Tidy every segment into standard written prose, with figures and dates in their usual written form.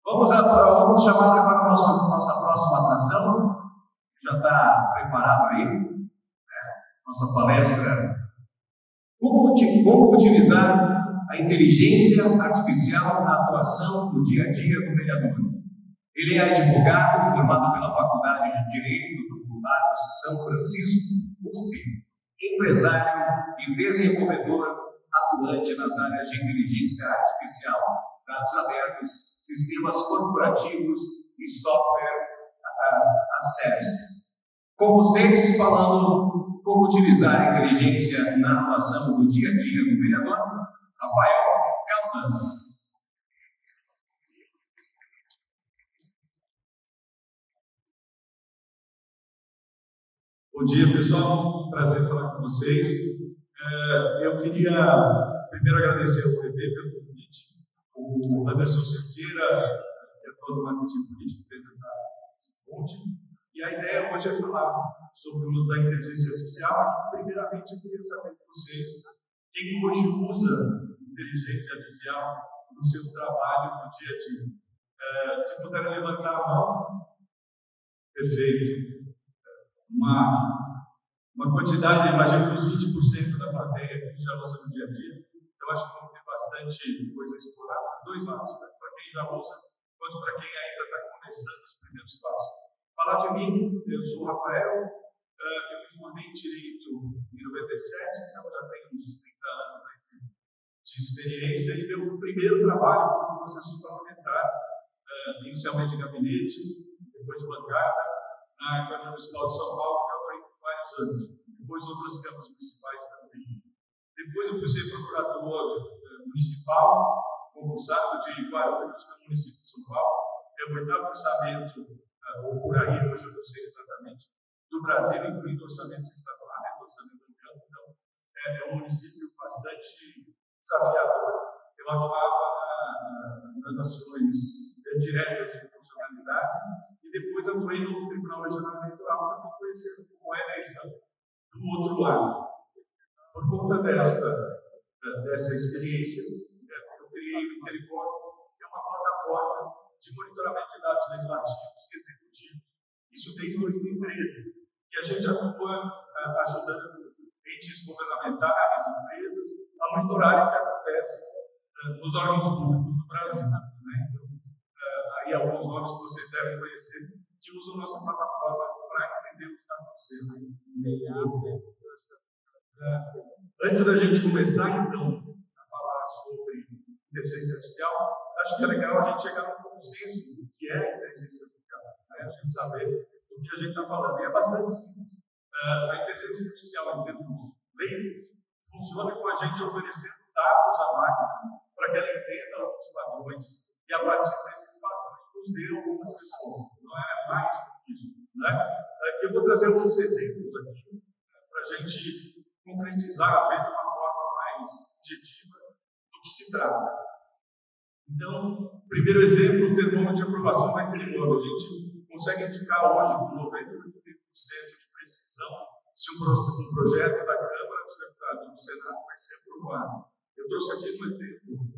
Vamos chamar agora a nossa próxima atração. Já está preparado aí, né? Nossa palestra. Como utilizar a inteligência artificial na atuação no dia a dia do vereador. Ele é advogado, formado pela Faculdade de Direito do Lago São Francisco, USP, empresário e desenvolvedor atuante nas áreas de inteligência artificial, dados abertos, sistemas corporativos e software as services. Com vocês, falando como utilizar a inteligência na atuação do dia a dia do vereador, Rafael Caldas. Bom dia, pessoal. Prazer falar com vocês. Eu queria primeiro agradecer ao PV pelo convite. O Anderson Cerqueira, diretor do marketing político, fez essa ponte. E a ideia hoje é falar sobre o uso da inteligência artificial. Primeiramente, eu queria saber de vocês quem hoje usa inteligência artificial no seu trabalho no dia a dia. Se puderem levantar a mão, perfeito. Uma quantidade, imagino que uns 20% da plateia que já usa no dia a dia. Então, acho que vamos ter bastante coisa a explorar para os dois lados, né? Para quem já usa, quanto para quem ainda está começando os primeiros passos. Falar de mim, eu sou o Rafael, eu me formei em Direito em 97, então já tenho uns 30 anos de experiência, e meu primeiro trabalho foi como assessor parlamentar, inicialmente em gabinete, depois de bancada, na Câmara Municipal de São Paulo, que eu atuei por vários anos. Depois outras câmaras municipais também. Depois eu fui ser procurador municipal, concursado de Guarulhos, no município de São Paulo. É o 8º orçamento, ou por aí, hoje eu não sei exatamente, do Brasil, incluindo orçamento estadual, orçamento americano. Então, é um município bastante desafiador. Eu atuava nas ações diretas de funcionalidade. E depois atuei no Tribunal Regional Eleitoral, também conhecendo como é a eleição do outro lado. Por conta dessa experiência, eu criei o Interifórum, que é uma plataforma de monitoramento de dados legislativos e executivos, isso desde 2013, e a gente atua ajudando entes governamentais, empresas, a monitorarem o que acontece nos órgãos públicos do Brasil. Aí alguns nomes que vocês devem conhecer que usam nossa plataforma para entender o que está acontecendo. Antes da gente começar, então, a falar sobre inteligência artificial, acho que é legal a gente chegar num consenso do que é inteligência artificial, né? A gente saber do que a gente está falando. E é bastante simples. A inteligência artificial, em termos leigos, funciona com a gente oferecendo dados à máquina para que ela entenda alguns padrões e, a partir desses padrões, nos dê algumas respostas. Não é mais do que isso, né? Eu vou trazer alguns exemplos aqui para a gente concretizar, ver de uma forma mais objetiva do que se trata. Então, primeiro exemplo, o termômetro de aprovação da Interimóvel. A gente consegue indicar hoje, com 98% de precisão, se um projeto da Câmara dos Deputados do Senado vai ser aprovado. Eu trouxe aqui um exemplo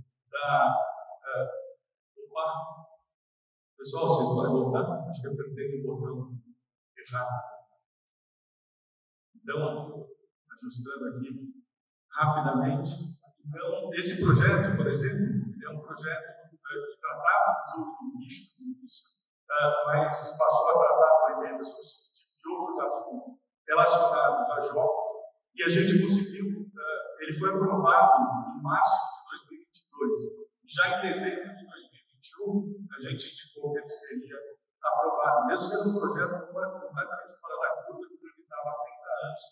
Pessoal, vocês podem voltar? Acho que eu apertei o botão errado. Então, ajustando aqui rapidamente. Então, esse projeto, por exemplo, é um projeto que tratava do jogo do bicho no início, mas passou a tratar com emendas de outros assuntos relacionados a jogos, e a gente conseguiu, ele foi aprovado em março de 2022. Já em dezembro de 2021, a gente indicou que ele seria aprovado, mesmo sendo um projeto completamente fora da curva, que limitava há 30 anos.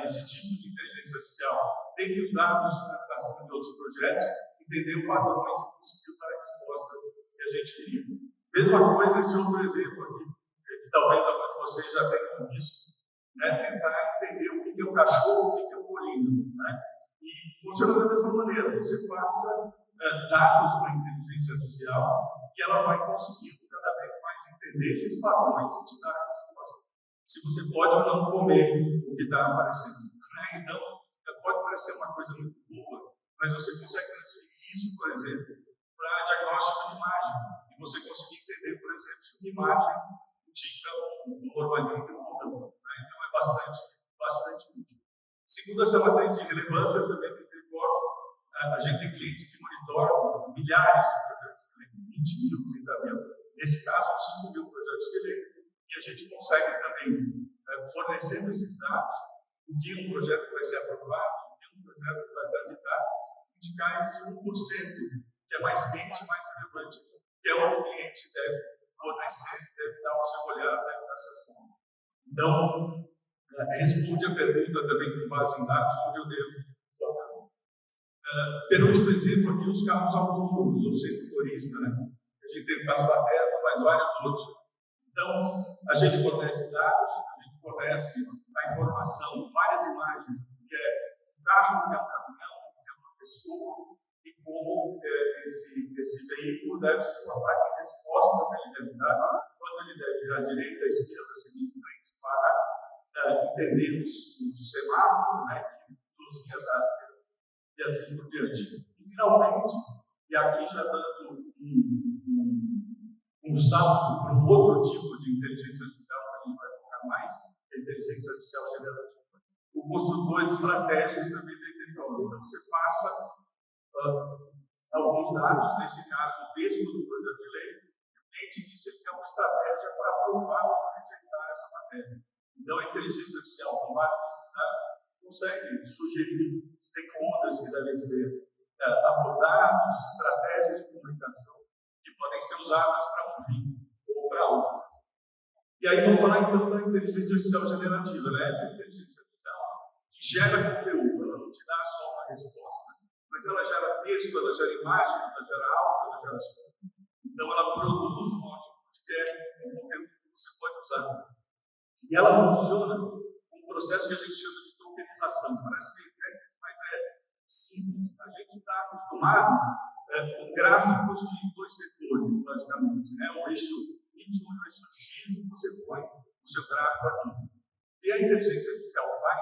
Esse tipo de inteligência artificial teve os dados de captação de outros projetos, entendeu padrões e conseguiu dar a resposta que a gente queria. Mesma coisa, esse outro exemplo aqui, que talvez alguns de vocês já tenham visto, né? Tentar entender o que é um cachorro, o que é um bolinho, né? E funciona da mesma maneira, você passa dados para a inteligência artificial e ela vai conseguindo cada vez mais entender esses padrões e te dar a resposta. Se você pode ou não comer o que está aparecendo. Né? Então, pode parecer uma coisa muito boa, mas você consegue transferir isso, por exemplo, para diagnóstico de imagem. E imagem indica um urbanismo ou não. Né? Então é bastante útil. Segundo essa matriz de relevância, também tem a gente tem clientes que monitoram milhares de projetos de lei, 20 mil, 30 mil, nesse caso 5 mil projetos de lei, e a gente consegue também, fornecendo esses dados, o que um projeto vai ser aprovado, o que um projeto vai tramitar, indicar esse 1%, que é mais quente, mais relevante, que é onde o cliente deve fornecer, deve dar o seu olhar, deve dar seu foco. Então, responde a pergunta também com base em dados, onde eu devo focar. Penúltimo exemplo aqui, os carros autônomos, ou sem motorista, né? A gente tem o caso da Tesla, mas vários outros. Então, a gente fornece dados, a gente fornece a informação, várias imagens, que é um carro, que é um caminhão, que é uma pessoa, e como esse veículo deve se comportar, que respostas ele deve dar, quando ele deve ir à direita, à esquerda, seguir em frente, para entender os semáforos, né, que nos guia das e assim por diante. E, finalmente, e aqui já dando um salto para um outro tipo de inteligência artificial, que a gente vai focar mais, que é a inteligência artificial generativa. O construtor de estratégias também tem território. Então, você passa alguns dados, nesse caso, o texto do projeto de lei, e o cliente diz que tem uma estratégia para aprovar ou rejeitar essa matéria. Então, a inteligência artificial, com base nesses dados, consegue sugerir stakeholders que devem ser abordados, estratégias de comunicação que podem ser usadas para um fim ou para outro. E aí vamos falar então da inteligência artificial generativa, né? Essa inteligência artificial que gera conteúdo, ela não te dá só uma resposta, mas ela gera texto, ela gera imagem, ela gera áudio, ela gera som. Então ela produz um output que é um conteúdo que você pode usar. E ela funciona com um processo que a gente chama de tokenização. Parece meio técnico, mas é simples. A gente está acostumado com gráficos de 2 vetores, basicamente. Né? O eixo Y e o eixo X, e você põe o seu gráfico aqui. E a inteligência artificial faz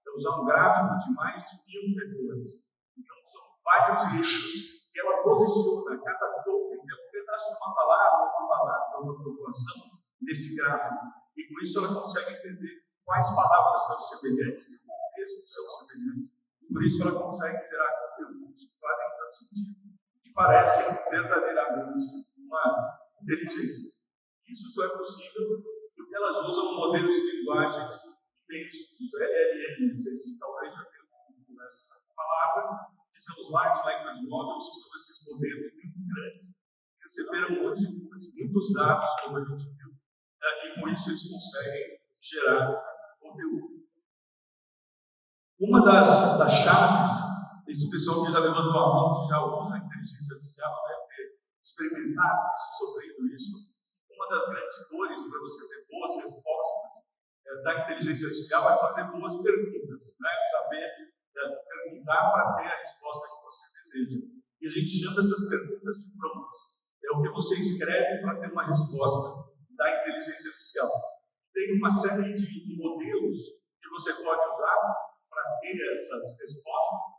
é usar um gráfico de mais de 1000 vetores. Então, são vários eixos que ela posiciona cada token, é um pedaço de uma palavra, uma população desse gráfico. E com isso ela consegue entender quais palavras são semelhantes e o contexto são semelhantes. E por isso ela consegue gerar conteúdos que fazem tanto sentido, que parecem verdadeiramente uma inteligência. Isso só é possível porque elas usam modelos de linguagens imensos, os LLMs, que talvez já tenham ouvido essa palavra, que são os Large Language Models, que são esses modelos muito grandes, que receberam muitos dados, como a gente viu, e com isso eles conseguem gerar conteúdo. Uma das chaves, esse pessoal que já levantou a mão, que já usa a inteligência artificial, deve ter experimentado isso, sofrido isso. Uma das grandes dores para você ter boas respostas da inteligência artificial é fazer boas perguntas, né? Saber perguntar para ter a resposta que você deseja. E a gente chama essas perguntas de prompts. É o que você escreve para ter uma resposta da inteligência artificial. Tem uma série de modelos que você pode usar para ter essas respostas.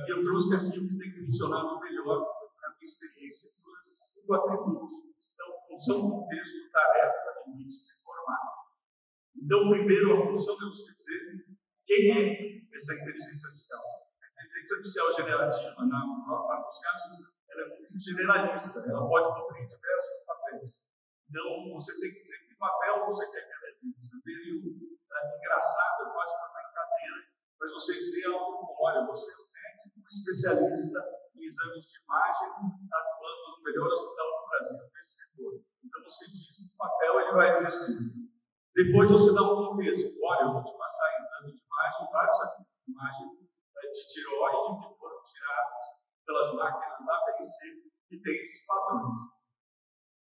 E eu trouxe aqui o que tem funcionado melhor na minha experiência, os 5 atributos. Então, função, contexto, tarefa, limites e formato. Então, primeiro, a função, eu gostaria de dizer, quem é essa inteligência artificial? A inteligência artificial generativa, na maior parte dos casos, ela é muito generalista, ela pode cumprir diversos papéis. Então, você tem que dizer que papel você quer que ela exista. É meio engraçado, quase uma brincadeira, mas você dizer algo como: olha, você é um médico especialista em exames de imagem, atuando no melhor hospital do Brasil nesse setor. Então, você diz que papel ele vai exercer. Depois você dá um contexto: olha, eu vou te passar exame de imagem, vários exames de imagem de tireoide que foram tirados pelas máquinas da ABC, que tem esses padrões.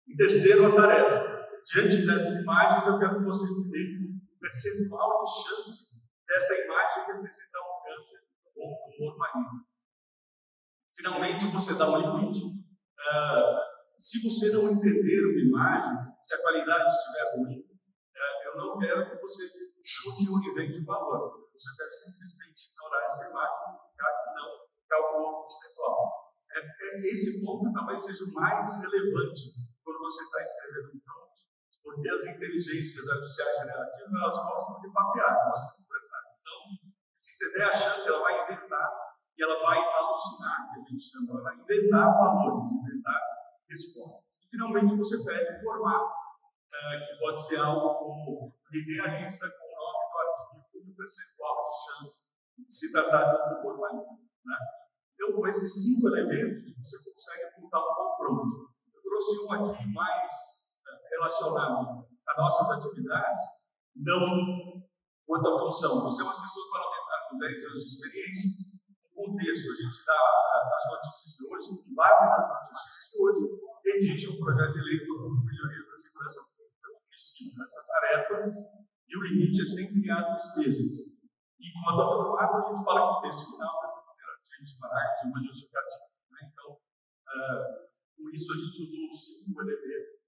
E terceiro, a tarefa. Diante dessas imagens, eu quero que vocês me deem um percentual de chance dessa imagem representar um câncer ou um tumor maligno. Finalmente, você dá um limite. Se você não entender uma imagem, se a qualidade estiver ruim, eu não quero que você chute ou invente o valor. Você deve simplesmente ignorar essa imagem e ficar que não calculou o percentual. Esse ponto talvez seja o mais relevante quando você está escrevendo um prompt, inteligências artificiais generativas, elas gostam de papear, gostam de conversar. Então, se você der a chance, ela vai inventar e ela vai alucinar, que a gente chama, ela vai inventar valores, inventar respostas. E, finalmente, você pede formato, que pode ser algo como linearista com o nome do arquivo e o percentual de chance de se tratar de um formalismo. Né? Então, com esses 5 elementos, você consegue montar um bom pronto. Eu trouxe um aqui mais relacionado a nossas atividades, não quanto à função. Você é um assessor parlamentar com 10 anos de experiência. No contexto, a gente dá as notícias de hoje, com base nas notícias de hoje, redige um projeto de lei para melhorias da segurança pública do município nessa tarefa, e o limite é sem criar despesas. E quanto ao formato, a gente fala que o texto final os parágrafos, uma justificativa. Né? Então, com isso, a gente usou os 5 elementos.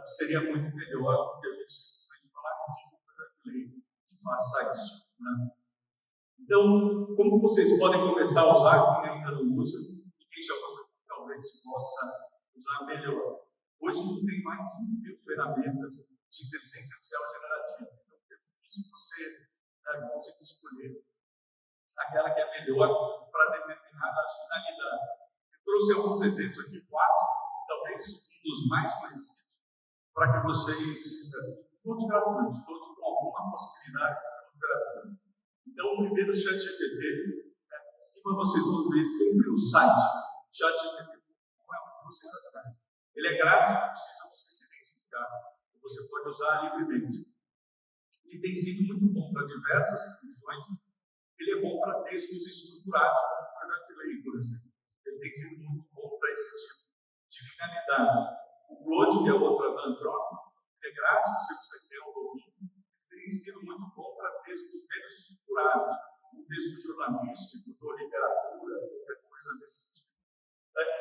Seria muito melhor do que a gente simplesmente falar que um projeto de lei que faça isso. Né? Então, como vocês podem começar a usar, quem ainda não usa, e quem já usou, talvez possa usar melhor. Hoje, a gente tem mais de 5.000 ferramentas de inteligência artificial generativa. Então, é difícil você conseguir escolher aquela que é melhor para determinada finalidade. Eu trouxe alguns exemplos aqui, 4, talvez um dos mais conhecidos, para que vocês, todos gratuitos, todos com alguma possibilidade de gratuito. Então, o primeiro ChatGPT, em cima vocês vão ver sempre o site ChatGPT, não é onde vocês acessam. Ele é grátis, não precisa você se identificar, você pode usar livremente. Ele tem sido muito bom para diversas funções. Ele é bom para textos estruturados, como o projeto de lei, por exemplo. Ele tem sido muito bom para esse tipo de finalidade. O Claude, que é outro da Anthropic, é grátis, você precisa ter um domínio. Ele tem sido muito bom para textos menos estruturados, como textos jornalísticos ou literatura, qualquer coisa desse tipo.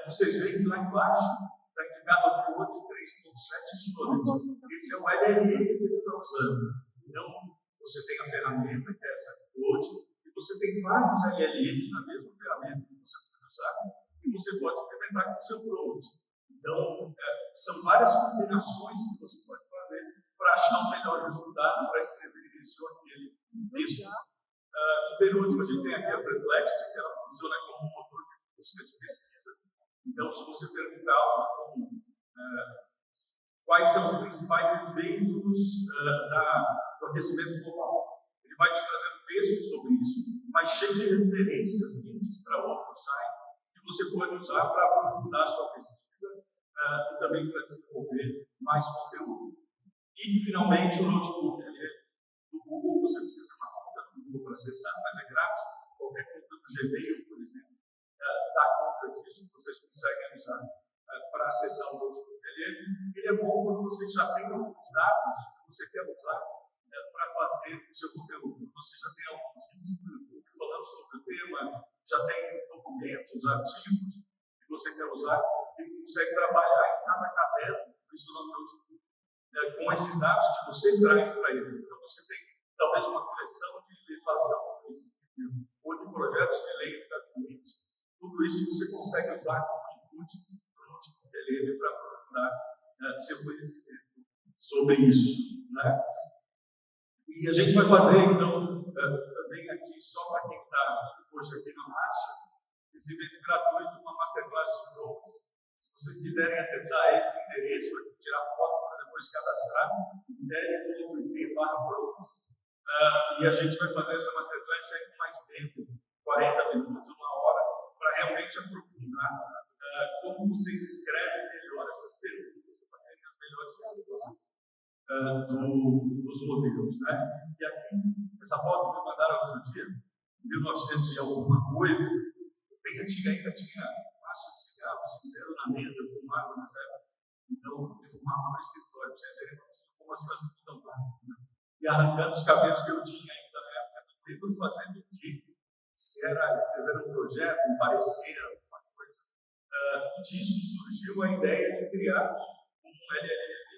Vocês veem que lá embaixo está indicado o Claude 3.7 Storage. Esse é o LLM que ele está usando. Então, você tem a ferramenta, que é essa Claude. Você tem vários LLMs na mesma ferramenta que você pode usar e você pode experimentar com o seu prompt. Então, são várias combinações que você pode fazer para achar o melhor resultado, para escrever esse ou aquele texto. E, por último, a gente tem aqui a Perplexity, que ela funciona como um motor de busca de pesquisa. Então, se você perguntar quais são os principais efeitos do aquecimento global, ele vai te trazer um texto sobre isso, mas cheio de referências, links para outros sites que você pode usar para aprofundar a sua pesquisa e também para desenvolver mais conteúdo. E, finalmente, o notebook. Do Google, você precisa de uma conta do Google para acessar, mas é grátis. Qualquer conta do Gmail, por exemplo, dá conta disso, vocês conseguem usar para acessar o notebook. Ele é bom quando você já tem alguns dados que você quer usar para fazer o seu conteúdo. Você já tem alguns vídeos no YouTube falando sobre o tema, já tem documentos, artigos que você quer usar e consegue trabalhar em cada caderno, isso no notebook, com esses dados que você traz para ele. Então, você tem talvez uma coleção de legislação, ou de projetos de lei de gabinete. Tudo isso você consegue usar como input para o notebook para aprofundar seu conhecimento sobre isso. Né? E a gente vai fazer, então, também aqui, só para quem está hoje aqui na marcha, esse evento gratuito, uma masterclass de prompts. Se vocês quiserem acessar esse endereço, tirar foto para depois cadastrar, dl.it/prompts. E a gente vai fazer essa masterclass aí com mais tempo, 40 minutos, 1 hora, para realmente aprofundar como vocês escrevem melhor essas perguntas, para terem as melhores respostas dos modelos. Né? E aqui, essa foto que me mandaram outro dia, em 1900 e alguma coisa, bem antiga ainda, tinha maço de cigarro, cinzeiro na mesa, fumava nessa época. Então, eu fumava no escritório, para vocês verem como as coisas mudam lá. Né? E arrancando os cabelos que eu tinha ainda na época, tentando fazendo o quê? Se era escrever um projeto, um parecer, alguma coisa. E disso surgiu a ideia de criar um LLM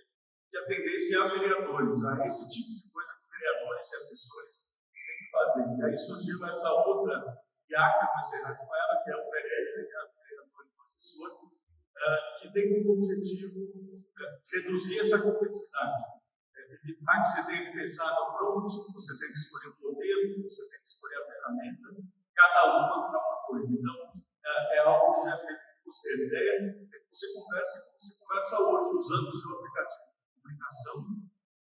que atendesse a vereadores, a esse tipo de coisa que vereadores e assessores têm que fazer. E aí surgiu essa outra IACA, vou encerrar com ela, que é o vereador e o assessor, que tem como objetivo reduzir essa complexidade. que você tem que pensar no approach, você tem que escolher o modelo, você tem que escolher a ferramenta, cada uma para uma coisa. Então, é algo que já é feito com você. A ideia é que você conversa hoje usando o seu aplicativo de comunicação,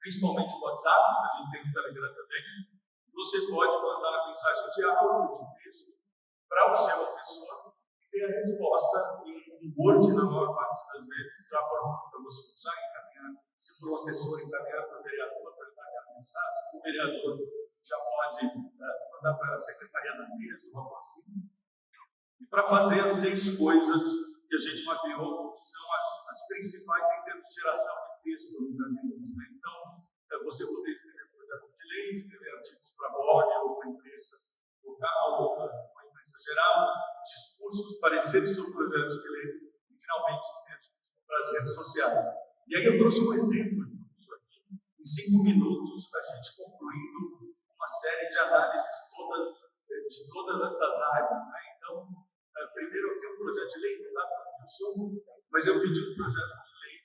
principalmente o WhatsApp, a gente tem o Telegram também. Você pode mandar mensagem de áudio, de texto, para o seu assessor e ter a resposta em Word, na maior parte das vezes, já para você usar e encaminhar. Se for um assessor, encaminhar para o vereador, para ele dar a mensagem. Se for o vereador, já pode mandar para a secretaria da mesa, ou algo assim. E para fazer as 6 coisas que a gente mapeou, que são as principais em termos de geração de texto no caminho. Então, você poder escrever projeto de lei, escrever artigos para blog ou para imprensa local, ou para a imprensa geral, discursos parecidos sobre projetos de lei e, finalmente, textos para as redes sociais. E aí eu trouxe um exemplo disso aqui. Em 5 minutos, a gente concluindo uma série de análises de todas essas áreas. Né? Então, primeiro eu tenho um projeto de lei, que não dá para eu sou, mas eu pedi um projeto de lei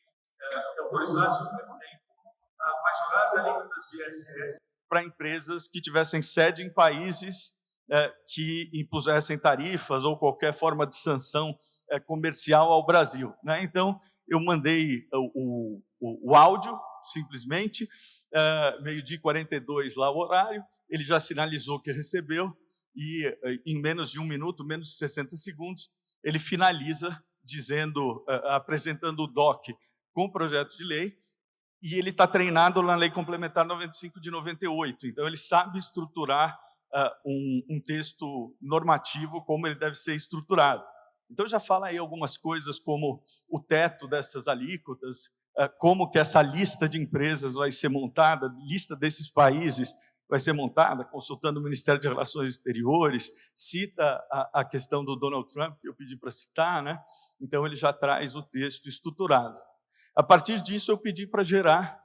que autorizasse o prefeito a majorar as alíquotas de ISS para empresas que tivessem sede em países que impusessem tarifas ou qualquer forma de sanção comercial ao Brasil. Né? Então, eu mandei o áudio, simplesmente, 12h42 lá o horário, ele já sinalizou que recebeu, e em menos de 1 minuto, menos de 60 segundos, ele finaliza dizendo, apresentando o DOC com o projeto de lei, e ele está treinado na Lei Complementar 95 de 98, então ele sabe estruturar um texto normativo como ele deve ser estruturado. Então já fala aí algumas coisas como o teto dessas alíquotas, como que essa lista de empresas vai ser montada, lista desses países vai ser montada, consultando o Ministério de Relações Exteriores, cita a questão do Donald Trump, que eu pedi para citar, né? Então ele já traz o texto estruturado. A partir disso, eu pedi para gerar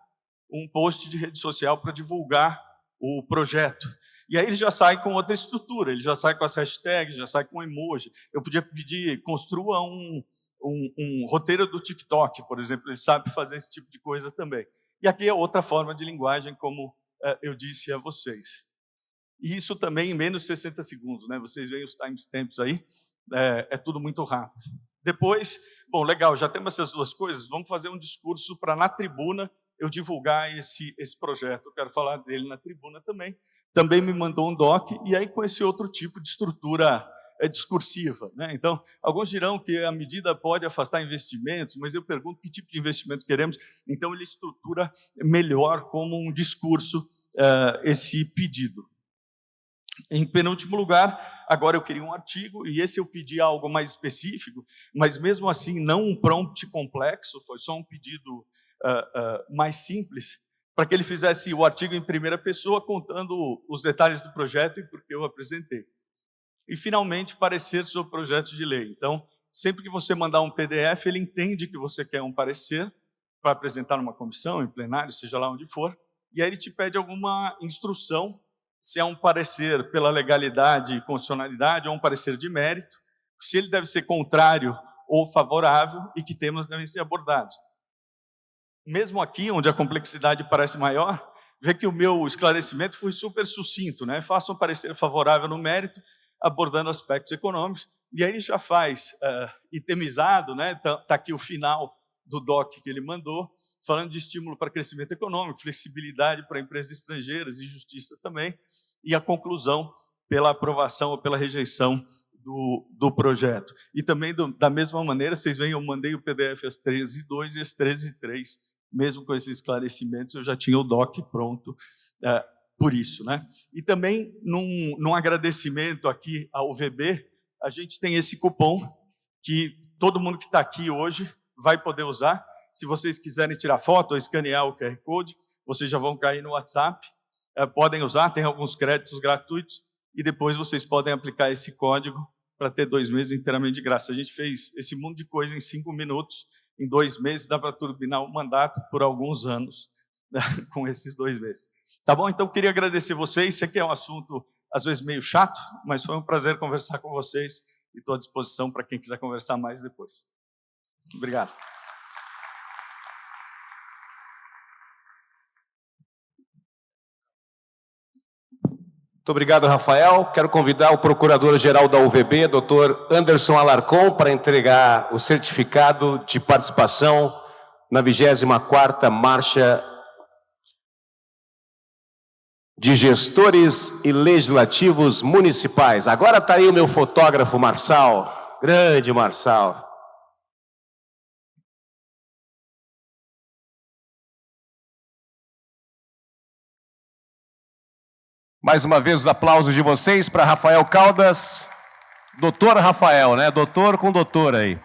um post de rede social para divulgar o projeto. E aí ele já sai com outra estrutura, ele já sai com as hashtags, já sai com emoji. Eu podia pedir, construa um roteiro do TikTok, por exemplo, ele sabe fazer esse tipo de coisa também. E aqui é outra forma de linguagem, como eu disse a vocês. E isso também em menos de 60 segundos, né? Vocês veem os timestamps aí, é tudo muito rápido. Depois, bom, legal, já temos essas 2 coisas, vamos fazer um discurso para, na tribuna, eu divulgar esse projeto. Eu quero falar dele na tribuna também. Também me mandou um doc, e aí com esse outro tipo de estrutura discursiva. Né? Então, alguns dirão que a medida pode afastar investimentos, mas eu pergunto que tipo de investimento queremos. Então, ele estrutura melhor como um discurso esse pedido. Em penúltimo lugar, agora eu queria um artigo, e esse eu pedi algo mais específico, mas mesmo assim não um prompt complexo, foi só um pedido mais simples, para que ele fizesse o artigo em primeira pessoa, contando os detalhes do projeto e por que eu apresentei. E, finalmente, parecer sobre o projeto de lei. Então, sempre que você mandar um PDF, ele entende que você quer um parecer para apresentar numa comissão, em plenário, seja lá onde for, e aí ele te pede alguma instrução, se é um parecer pela legalidade e constitucionalidade ou um parecer de mérito, se ele deve ser contrário ou favorável e que temas devem ser abordados. Mesmo aqui, onde a complexidade parece maior, vê que o meu esclarecimento foi super sucinto, né? Faça um parecer favorável no mérito, abordando aspectos econômicos, e aí ele já faz itemizado, né? Tá aqui o final do doc que ele mandou, falando de estímulo para crescimento econômico, flexibilidade para empresas estrangeiras e justiça também, e a conclusão pela aprovação ou pela rejeição do projeto. E também, da mesma maneira, vocês veem, eu mandei o PDF às 13h02 e às 13h03, mesmo com esses esclarecimentos, eu já tinha o doc pronto por isso. Né? E também, num agradecimento aqui ao VB, a gente tem esse cupom que todo mundo que está aqui hoje vai poder usar. Se vocês quiserem tirar foto ou escanear o QR Code, vocês já vão cair no WhatsApp, podem usar, tem alguns créditos gratuitos, e depois vocês podem aplicar esse código para ter 2 meses inteiramente de graça. A gente fez esse mundo de coisa em 5 minutos, em 2 meses dá para turbinar o mandato por alguns anos, né, com esses 2 meses. Tá bom? Então, queria agradecer vocês. Esse aqui é um assunto, às vezes, meio chato, mas foi um prazer conversar com vocês e estou à disposição para quem quiser conversar mais depois. Obrigado. Muito obrigado, Rafael. Quero convidar o Procurador-Geral da UVB, Dr. Anderson Alarcon, para entregar o certificado de participação na 24ª Marcha de Gestores e Legislativos Municipais. Agora está aí o meu fotógrafo, Marçal. Grande Marçal. Mais uma vez os aplausos de vocês para Rafael Caldas. Doutor Rafael, né? Doutor com doutor aí.